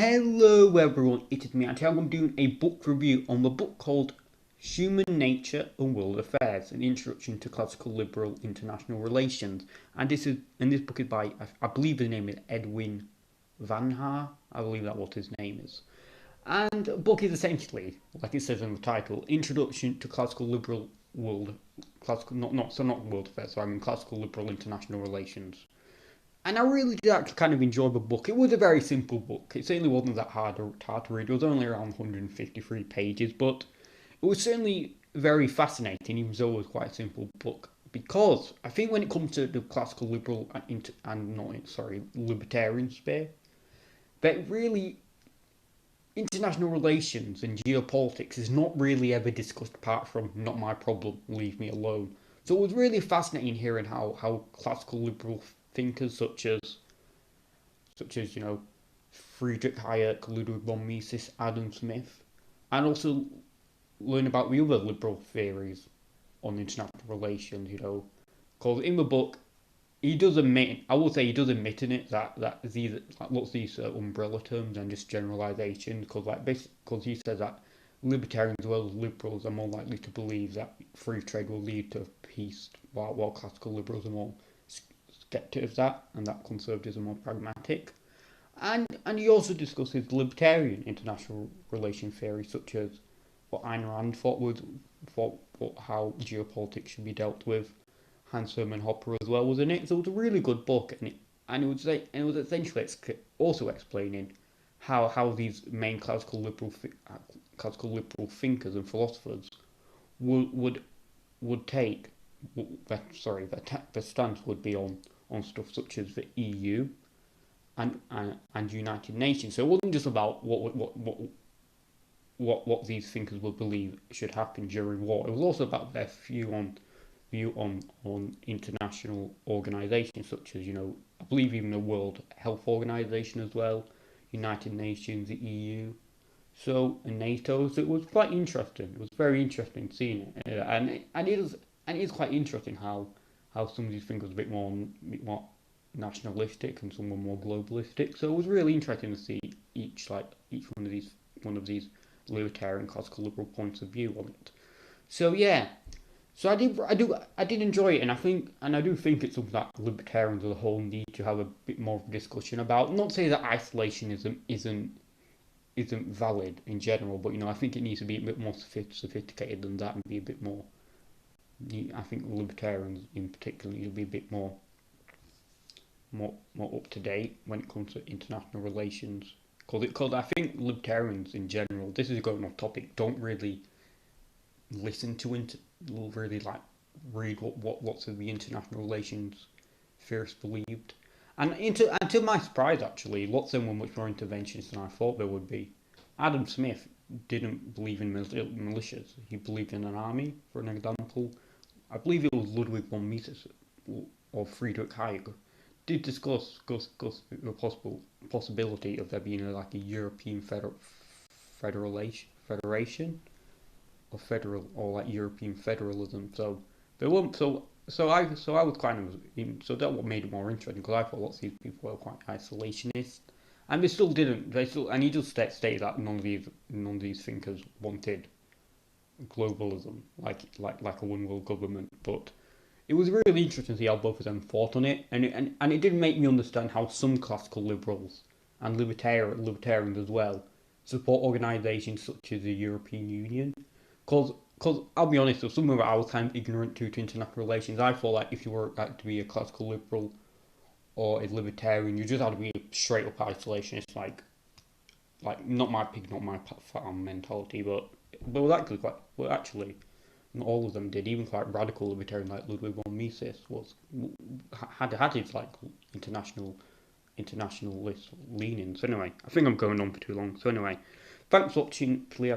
Hello everyone, it is me, and today I'm doing a book review on the book called Human Nature and World Affairs, an introduction to classical liberal international relations. And this book is by, I believe his name is Edwin van Haar, I believe that's what his name is. And the book is essentially, like it says in the title, Introduction to Classical Liberal World, classical, not world affairs, so I mean classical liberal international relations. And I really did actually kind of enjoy the book. It was a very simple book. It certainly wasn't that hard to read. It was only around 153 pages, but it was certainly very fascinating, even though it was quite a simple book. Because I think when it comes to the classical liberal and not sorry libertarian sphere, that really international relations and geopolitics is not really ever discussed apart from "not my problem, leave me alone." So it was really fascinating hearing how classical liberal thinkers such as Friedrich Hayek, Ludwig von Mises, Adam Smith, and also learn about the other liberal theories on international relations. Because in the book he does admit, I will say he does admit in it that these like lots of these umbrella terms and just generalizations. Because he says that libertarians as well as liberals are more likely to believe that free trade will lead to peace, while classical liberals are more skeptic of that, and that conservatives are more pragmatic. And he also discusses libertarian international relation theory, such as what Ayn Rand thought how geopolitics should be dealt with. Hans Hermann Hoppe as well was in it, so it was a really good book, and it was essentially also explaining how these main classical liberal thinkers and philosophers would would would take the stance would be on stuff such as the EU and United Nations. So it wasn't just about what these thinkers would believe should happen during war. It was also about their view on international organisations such as I believe even the World Health Organization as well, United Nations, the EU, and NATO. So it was quite interesting. It was very interesting seeing it, and it is quite interesting how some of these things was a bit more nationalistic and some were more globalistic. So it was really interesting to see each one of these libertarian classical liberal points of view on it. So yeah, so I did enjoy it, and I do think it's something that libertarians as a whole need to have a bit more of a discussion about. Not to say that isolationism isn't valid in general, but I think it needs to be a bit more sophisticated than that and be a bit more. I think libertarians in particular need to be a bit more up to date when it comes to international relations. Because I think libertarians in general, this is going off topic, don't really listen to really like read what lots of the international relations theorists believed. And to my surprise, actually, lots of them were much more interventionist than I thought they would be. Adam Smith didn't believe in militias. He believed in an army, for an example. I believe it was Ludwig von Mises or Friedrich Hayek did discuss the possibility of there being like a European federation or federal or like European federalism. So there weren't so I was kind of so that what made it more interesting because I thought lots of these people were quite isolationist, and they still didn't. They still and he just stated that none of these thinkers wanted globalism like a one world government, but it was really interesting to see how both of them thought on it, and it did make me understand how some classical liberals and libertarians as well support organisations such as the European Union. Because I'll be honest, with some of it I was kind of ignorant to international relations. I thought like if you were like, to be a classical liberal or a libertarian, you just had to be a straight up isolationist, like not my pig, not my farm mentality. But it was actually quite well actually not all of them did. Even quite radical libertarian like Ludwig von Mises had his like international internationalist leanings. So anyway, I think I'm going on for too long. So anyway, thanks for watching. Please